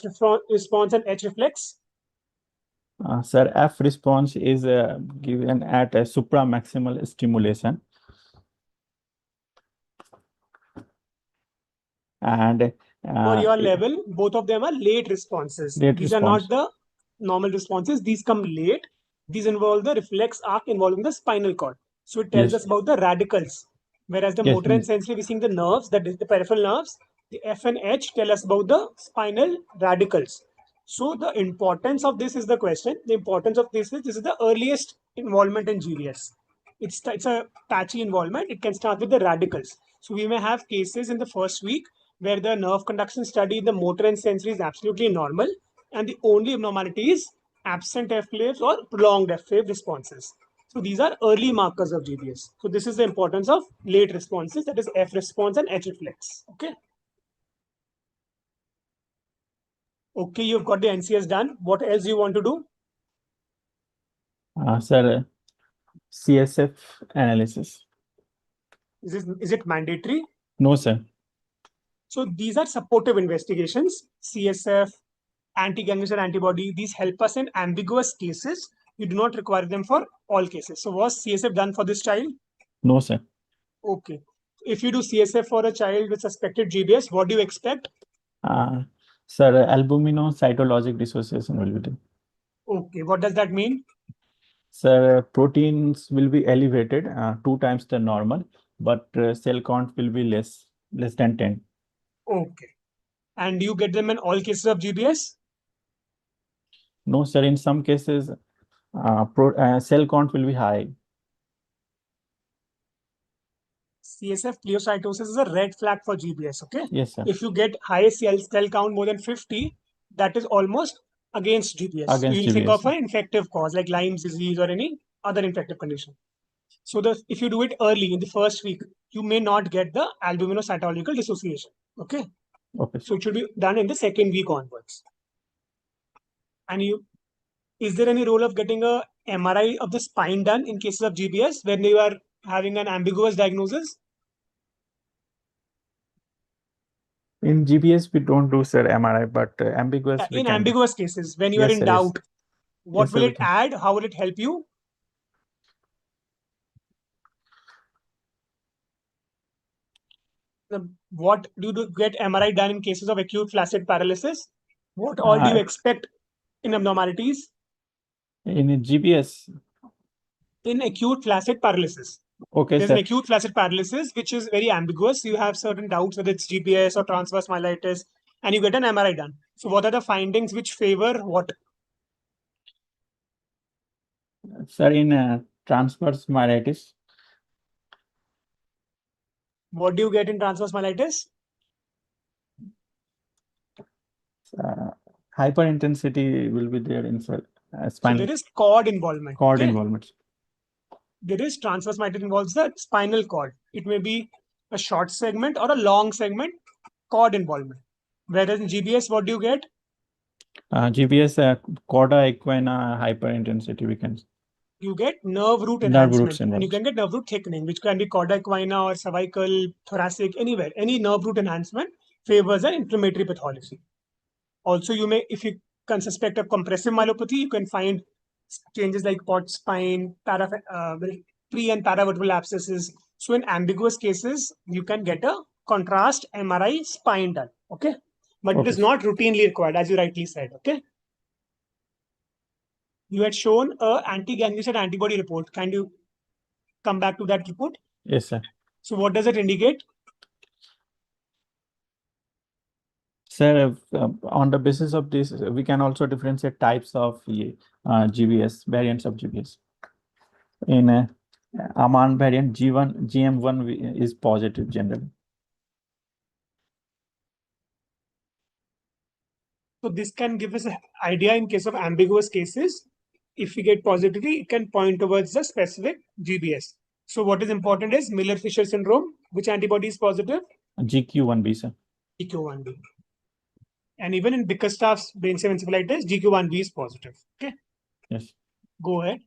Speaker 3: response and H reflex?
Speaker 2: Sir, F response is given at a supramaximal stimulation. And
Speaker 3: for your level, both of them are late responses. These are not the normal responses. These come late. These involve the reflex arc involving the spinal cord. So it tells us about the radicals. Whereas the motor and sensory, we're seeing the nerves, that is the peripheral nerves. The F and H tell us about the spinal radicals. So the importance of this is the question. The importance of this is the earliest involvement in GBS. It's a patchy involvement. It can start with the radicals. So we may have cases in the first week where the nerve conduction study, the motor and sensory is absolutely normal, and the only abnormality is absent F waves or prolonged F wave responses. So these are early markers of GBS. So this is the importance of late responses, that is F response and H reflex. Okay. Okay, you've got the NCS done. What else do you want to do?
Speaker 2: Sir, CSF analysis.
Speaker 3: Is it mandatory?
Speaker 2: No, sir.
Speaker 3: So these are supportive investigations. CSF, anti-ganglioside antibody, these help us in ambiguous cases. You do not require them for all cases. So was CSF done for this child?
Speaker 2: No, sir.
Speaker 3: Okay. If you do CSF for a child with suspected GBS, what do you expect?
Speaker 2: Sir, albuminocytologic dissociation will be done.
Speaker 3: Okay. What does that mean?
Speaker 2: Sir, proteins will be elevated 2 times the normal, but cell count will be less than 10.
Speaker 3: Okay. And do you get them in all cases of GBS?
Speaker 2: No, sir. In some cases, cell count will be high.
Speaker 3: CSF pleocytosis is a red flag for GBS. Okay.
Speaker 2: Yes, sir.
Speaker 3: If you get high cell count more than 50, that is almost against GBS. You'll think of an infective cause like Lyme's disease or any other infective condition. So if you do it early in the first week, you may not get the albuminocytological dissociation. Okay.
Speaker 2: Okay.
Speaker 3: So it should be done in the second week onwards. And is there any role of getting a MRI of the spine done in cases of GBS when you are having an ambiguous diagnosis?
Speaker 2: In GBS, we don't do, sir, MRI, but ambiguous we
Speaker 3: In
Speaker 2: can do.
Speaker 3: ambiguous cases, when you are
Speaker 2: Yes,
Speaker 3: in
Speaker 2: sir. Yes.
Speaker 3: doubt, what
Speaker 2: Yes, sir,
Speaker 3: will
Speaker 2: we
Speaker 3: it
Speaker 2: can.
Speaker 3: add? How will it help you? What do you get MRI done in cases of acute flaccid paralysis? What all do you expect in abnormalities?
Speaker 2: In GBS,
Speaker 3: In acute flaccid paralysis,
Speaker 2: okay,
Speaker 3: there's an
Speaker 2: sir.
Speaker 3: acute flaccid paralysis which is very ambiguous. You have certain doubts whether it's GBS or transverse myelitis, and you get an MRI done. So, what are the findings which favor what?
Speaker 2: Sir, in transverse myelitis,
Speaker 3: What do you get in transverse myelitis?
Speaker 2: uh, hyperintensity will be there in
Speaker 3: So,
Speaker 2: spinal
Speaker 3: there is cord involvement.
Speaker 2: cord
Speaker 3: Okay?
Speaker 2: involvement.
Speaker 3: There is transverse myelitis involves the spinal cord. It may be a short segment or a long segment cord involvement. Whereas in GBS, what do you get?
Speaker 2: GBS, cauda equina hyperintensity, we can.
Speaker 3: You get nerve root
Speaker 2: Nerve root
Speaker 3: enhancement, and you
Speaker 2: syndrome.
Speaker 3: can get nerve root thickening, which can be cauda equina or cervical, thoracic, anywhere. Any nerve root enhancement favors an inflammatory pathology. Also, you may, if you can suspect a compressive myelopathy, you can find changes like pot spine, pre and paravertebral abscesses. So, in ambiguous cases, you can get a contrast MRI spine done. Okay, but it is
Speaker 2: Okay.
Speaker 3: not routinely required, as you rightly said. Okay. You had shown a anti-ganglioside antibody report. Can you come back to that report?
Speaker 2: Yes, sir.
Speaker 3: So what does it indicate?
Speaker 2: Sir, on the basis of this, we can also differentiate types of GBS, variants of GBS. In Aman variant, GM1 is positive generally.
Speaker 3: So this can give us an idea in case of ambiguous cases. If we get positivity, it can point towards the specific GBS. So what is important is Miller-Fisher syndrome. Which antibody is positive?
Speaker 2: GQ1B, sir.
Speaker 3: GQ1B. And even in Bickerstaff's brain-stem encephalitis, GQ1B is positive. Okay.
Speaker 2: Yes.
Speaker 3: Go ahead.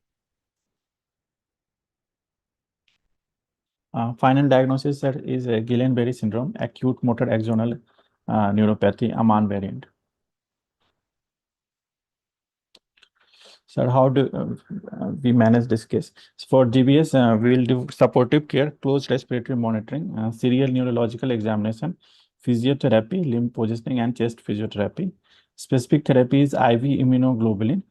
Speaker 2: Final diagnosis, sir, is Guillain-Barré syndrome, acute motor axonal neuropathy, Aman variant. Sir, how do we manage this case? For GBS, we will do supportive care, close respiratory monitoring, serial neurological examination, physiotherapy, limb positioning, and chest physiotherapy. Specific therapy is IV immunoglobulin.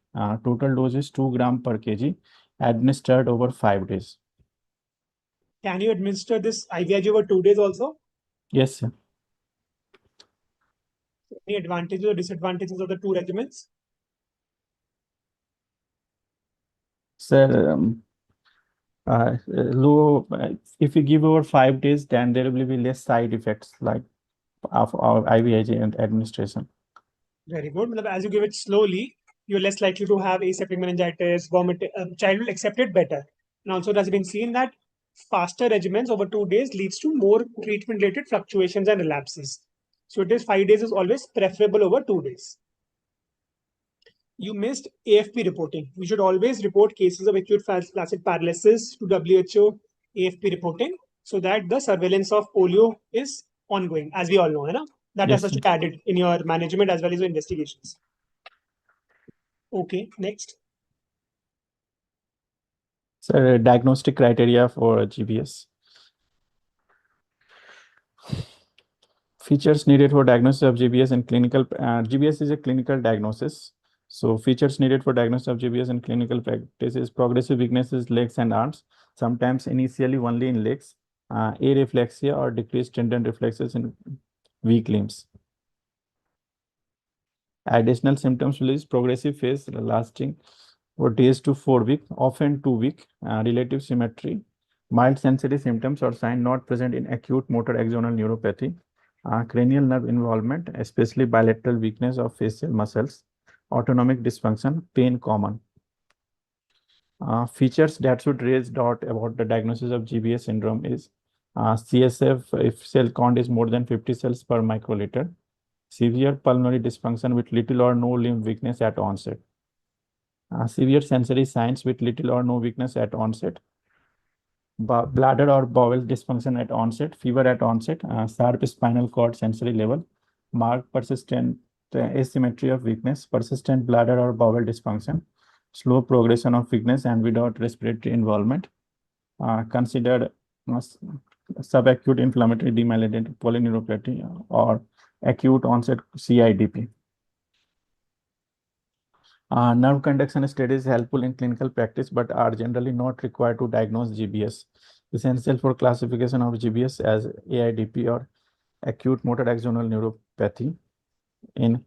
Speaker 2: Total dose is 2 gram per kg, administered over 5 days.
Speaker 3: Can you administer this IVIG over 2 days also?
Speaker 2: Yes, sir.
Speaker 3: Any advantages or disadvantages of the two regimens?
Speaker 2: Sir, if you give over 5 days, then there will be less side effects like of our IVIG and administration.
Speaker 3: Very good. As you give it slowly, you're less likely to have aseptic meningitis, vomiting. Child will accept it better. And also, it has been seen that faster regimens over 2 days leads to more treatment-related fluctuations and relapses. So it is 5 days is always preferable over 2 days. You missed AFP reporting. We should always report cases of acute flaccid paralysis to WHO AFP reporting so that the surveillance of polio is ongoing, as we all know. Right? That
Speaker 2: Yes,
Speaker 3: has
Speaker 2: sir.
Speaker 3: to be added in your management as well as your investigations. Okay, next.
Speaker 2: Sir, diagnostic criteria for GBS. Features needed for diagnosis of GBS and clinical. GBS is a clinical diagnosis. So features needed for diagnosis of GBS and clinical practice is progressive weaknesses, legs and arms, sometimes initially only in legs, areflexia or decreased tendon reflexes in weak limbs. Additional symptoms will is progressive phase lasting for days to 4 weeks, often 2 weeks, relative symmetry, mild sensory symptoms or sign not present in acute motor axonal neuropathy, cranial nerve involvement, especially bilateral weakness of facial muscles, autonomic dysfunction, pain common. Features that should raise doubt about the diagnosis of GBS syndrome is CSF if cell count is more than 50 cells per microliter. Severe pulmonary dysfunction with little or no limb weakness at onset. Severe sensory signs with little or no weakness at onset. Bladder or bowel dysfunction at onset, fever at onset, sharp spinal cord sensory level, marked persistent asymmetry of weakness, persistent bladder or bowel dysfunction, slow progression of weakness and without respiratory involvement. Considered subacute inflammatory demyelinated polyneuropathy or acute onset CIDP. Nerve conduction studies helpful in clinical practice but are generally not required to diagnose GBS. Essential for classification of GBS as AIDP or acute motor axonal neuropathy. In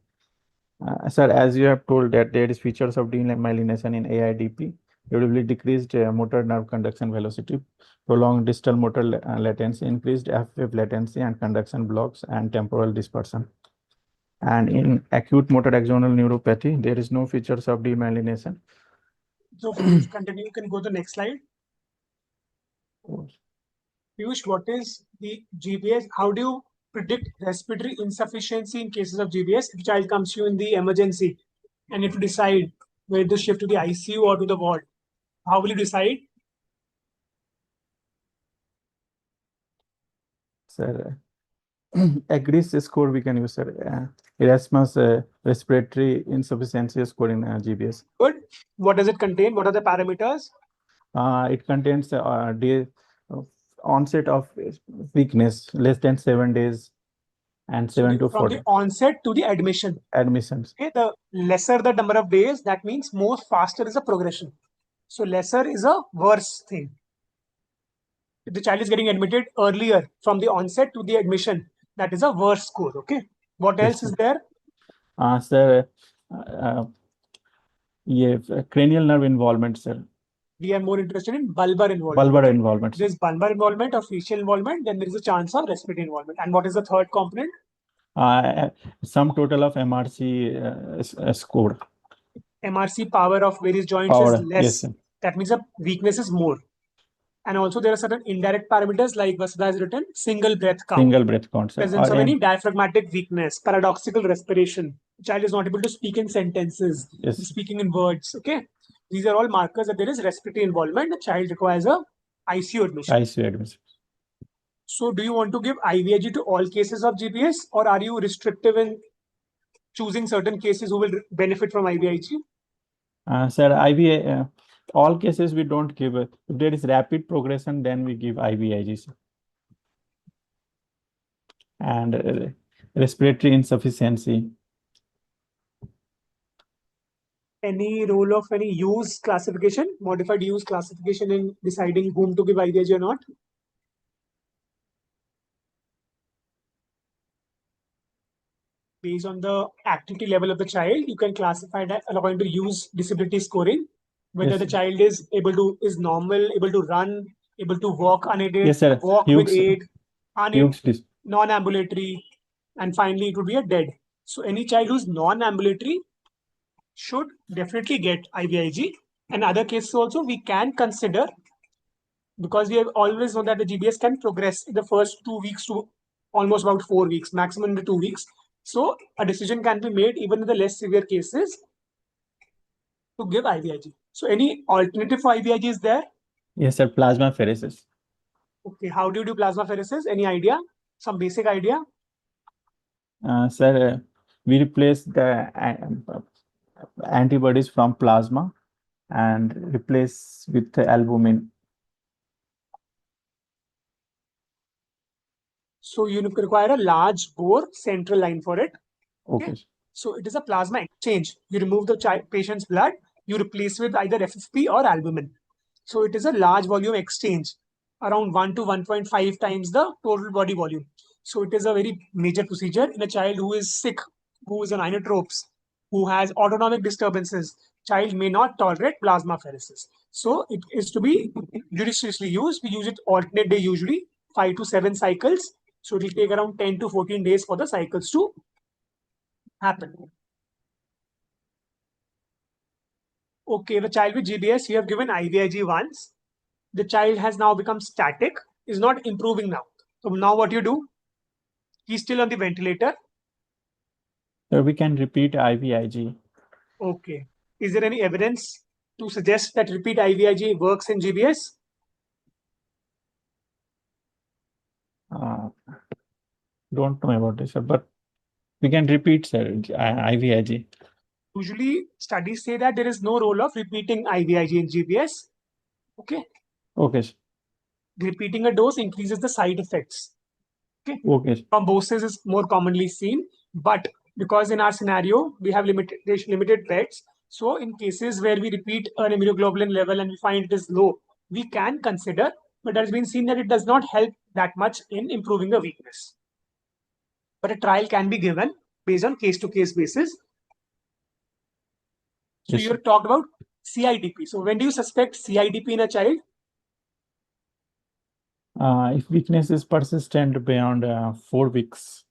Speaker 2: sir, as you have told that there is features of demyelination in AIDP, relatively decreased motor nerve conduction velocity, prolonged distal motor latency, increased F-wave latency and conduction blocks and temporal dispersion. And in acute motor axonal neuropathy, there is no features of demyelination.
Speaker 3: So please continue. You can go to the next slide. Piyush, what is the GBS? How do you predict respiratory insufficiency in cases of GBS? If a child comes to you in the emergency and you have to decide whether to shift to the ICU or to the ward, how will you decide?
Speaker 2: Sir, agrees score we can use, sir. Erasmus respiratory insufficiency score in GBS.
Speaker 3: Good. What does it contain? What are the parameters?
Speaker 2: It contains day onset of weakness less than 7 days and 7 to
Speaker 3: From
Speaker 2: 14
Speaker 3: the onset to the admissions. Okay, the lesser the number of days, that means more faster is the progression. So lesser is a worse thing. If the child is getting admitted earlier from the onset to the admission, that is a worse score. Okay. What else is there?
Speaker 2: Sir, yeah, cranial nerve involvement, sir.
Speaker 3: We are more interested in bulbar involvement.
Speaker 2: Bulbar involvement.
Speaker 3: There is bulbar involvement or facial involvement, then there is a chance of respiratory involvement. And what is the third component?
Speaker 2: Sum total of MRC score.
Speaker 3: MRC power of various joints is less. Yes, that means the weakness is more. And also there are certain indirect parameters like Vasudha has written, single breath count.
Speaker 2: Single breath count, sir.
Speaker 3: Presence of any diaphragmatic weakness, paradoxical respiration. The child is not able to speak in sentences,
Speaker 2: yes,
Speaker 3: speaking in words. Okay. These are all markers that there is respiratory involvement. The child requires a ICU admission.
Speaker 2: ICU admission.
Speaker 3: So do you want to give IVIG to all cases of GBS or are you restrictive in choosing certain cases who will benefit from IVIG?
Speaker 2: Sir, IVIG, all cases we don't give. If there is rapid progression, then we give IVIG. Sir. And respiratory insufficiency.
Speaker 3: Any role of any use classification, modified use classification in deciding whom to give IVIG or not? Based on the activity level of the child, you can classify that according to use disability scoring. Whether the child is is normal, able to run, able to walk unaided,
Speaker 2: yes, sir.
Speaker 3: walk with aid, non-ambulatory, and finally it would be a dead. So any child who's non-ambulatory should definitely get IVIG. And other cases also we can consider, because we have always known that the GBS can progress in the first 2 weeks to almost about 4 weeks, maximum in the 2 weeks. So a decision can be made even in the less severe cases to give IVIG. So any alternative for IVIG is there?
Speaker 2: Yes, sir. Plasmapheresis.
Speaker 3: Okay. How do you do plasmapheresis? Any idea? Some basic idea?
Speaker 2: Sir, we replace the antibodies from plasma and replace with albumin.
Speaker 3: So you require a large bore central line for it.
Speaker 2: Okay.
Speaker 3: So it is a plasma exchange. You remove the patient's blood, you replace with either FFP or albumin. So it is a large volume exchange, around 1 to 1.5 times the total body volume. So it is a very major procedure in a child who is sick, who is on inotropes, who has autonomic disturbances. Child may not tolerate plasmapheresis. So it is to be judiciously used. We use it alternate day usually, 5 to 7 cycles. So it will take around 10 to 14 days for the cycles to happen. Okay, the child with GBS, you have given IVIG once. The child has now become static. is not improving now. So now what you do? He's still on the ventilator.
Speaker 2: So we can repeat IVIG.
Speaker 3: Okay. Is there any evidence to suggest that repeat IVIG works in GBS?
Speaker 2: Don't know about this, sir, but we can repeat, sir, IVIG.
Speaker 3: Usually, studies say that there is no role of repeating IVIG in GBS. Okay.
Speaker 2: Okay, sir.
Speaker 3: Repeating a dose increases the side effects. Okay.
Speaker 2: Okay, sir.
Speaker 3: Thrombosis is more commonly seen, but because in our scenario we have limited beds, so in cases where we repeat an immunoglobulin level and we find it is low, we can consider, but it has been seen that it does not help that much in improving the weakness. But a trial can be given based on case-to-case basis. So
Speaker 2: Yes,
Speaker 3: you
Speaker 2: sir.
Speaker 3: talked about CIDP. So when do you suspect CIDP in a child?
Speaker 2: If weakness is persistent beyond 4 weeks.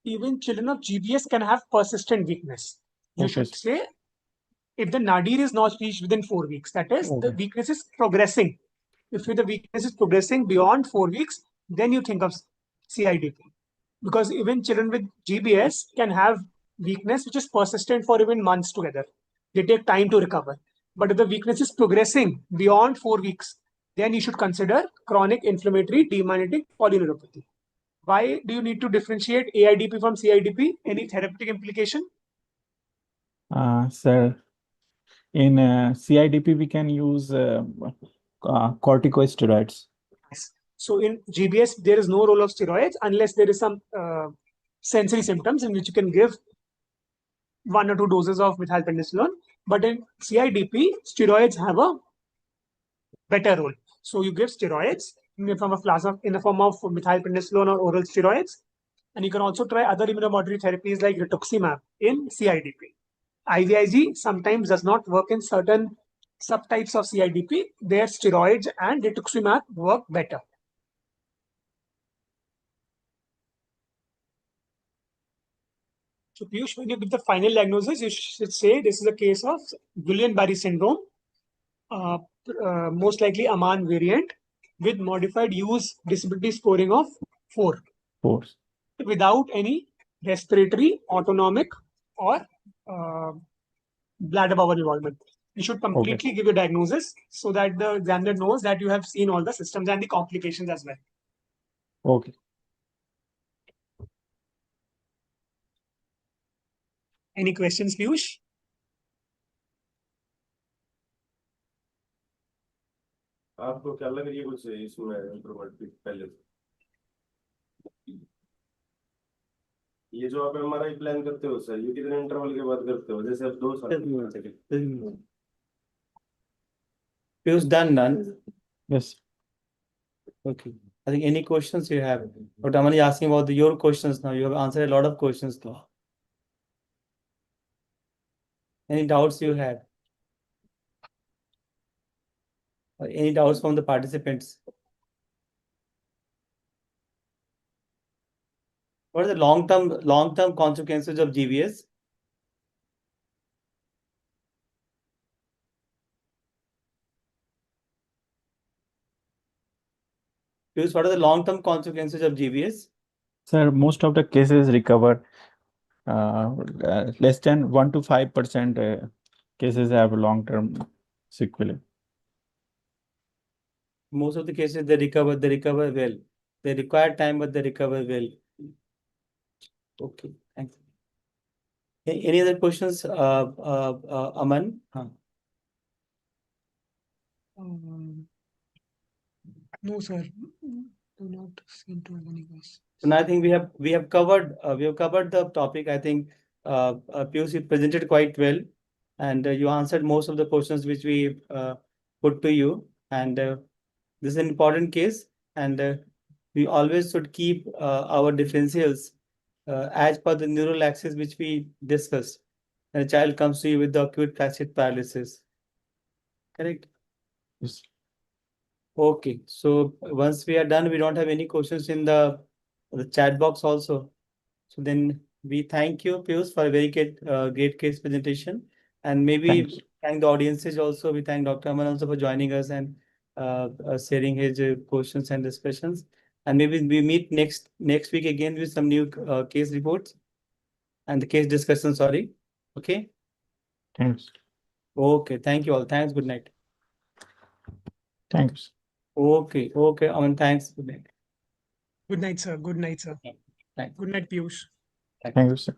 Speaker 3: Even children of GBS can have persistent weakness. You
Speaker 2: Okay,
Speaker 3: should
Speaker 2: sir.
Speaker 3: say if the nadir is not reached within 4 weeks, that is, the
Speaker 2: Okay.
Speaker 3: weakness is progressing. If the weakness is progressing beyond 4 weeks, then you think of CIDP. Because even children with GBS can have weakness which is persistent for even months together. They take time to recover. But if the weakness is progressing beyond 4 weeks, then you should consider chronic inflammatory demyelinating polyneuropathy. Why do you need to differentiate AIDP from CIDP? Any therapeutic implication?
Speaker 2: Sir, in CIDP, we can use corticosteroids.
Speaker 3: Yes. So in GBS, there is no role of steroids unless there is some sensory symptoms in which you can give 1 or 2 doses of methylprednisolone. But in CIDP, steroids have a better role. So you give steroids in the form of methylprednisolone or oral steroids, and you can also try other immunomodulatory therapies like rituximab in CIDP. IVIG sometimes does not work in certain subtypes of CIDP. Their steroids and rituximab work better. So Piyush, when you give the final diagnosis, you should say this is a case of Guillain-Barré syndrome, most likely Aman variant, with modified use disability scoring of 4,
Speaker 2: Force.
Speaker 3: without any respiratory, autonomic, or bladder bowel involvement. You should completely give your diagnosis so that the examiner knows that you have seen all the systems and the complications as well.
Speaker 2: Okay.
Speaker 3: Any questions, Piyush?
Speaker 4: आपको क्या लग रही है कुछ इसमें introvert पहले ये जो आप एमआरआई प्लान करते हो सर ये कितने इंटरवल के बाद करते हो जैसे अब 2 साल
Speaker 1: Piyush, done.
Speaker 2: Yes.
Speaker 1: Okay. I think any questions you have? But I'm only asking about your questions now. You have answered a lot of questions now. Any doubts you had? Or any doubts from the participants? What are the long-term consequences of GBS? Piyush, what are the long-term consequences of GBS?
Speaker 2: Sir, most of the cases recover. Less than 1 to 5% cases have long-term sequelae.
Speaker 1: Most of the cases they recover well. They require time, but they recover well. Okay, thanks. Any other questions, Aman?
Speaker 3: No, sir. Do not seem to have any questions.
Speaker 1: And I think we have covered the topic. I think Piyush, you presented quite well, and you answered most of the questions which we put to you. And this is an important case, and we always should keep our differentials as per the neural axis which we discussed. And a child comes to you with the acute flaccid paralysis. Correct?
Speaker 2: Yes.
Speaker 1: Okay. So once we are done, we don't have any questions in the chat box also. So then we thank you, Piyush, for a very great case presentation. And maybe
Speaker 2: Thank you.
Speaker 1: thank the audiences also. We thank Dr. Aman also for joining us and sharing his questions and discussions. And maybe we meet next week again with some new case reports and the case discussion. Sorry. Okay.
Speaker 2: Thanks.
Speaker 1: Okay. Thank you all. Thanks. Good night.
Speaker 2: Thanks.
Speaker 1: Okay. Okay. Aman, thanks. Good night.
Speaker 3: Good night, sir. Good night, sir.
Speaker 1: Thanks.
Speaker 3: Good night, Piyush.
Speaker 2: Thank you, sir.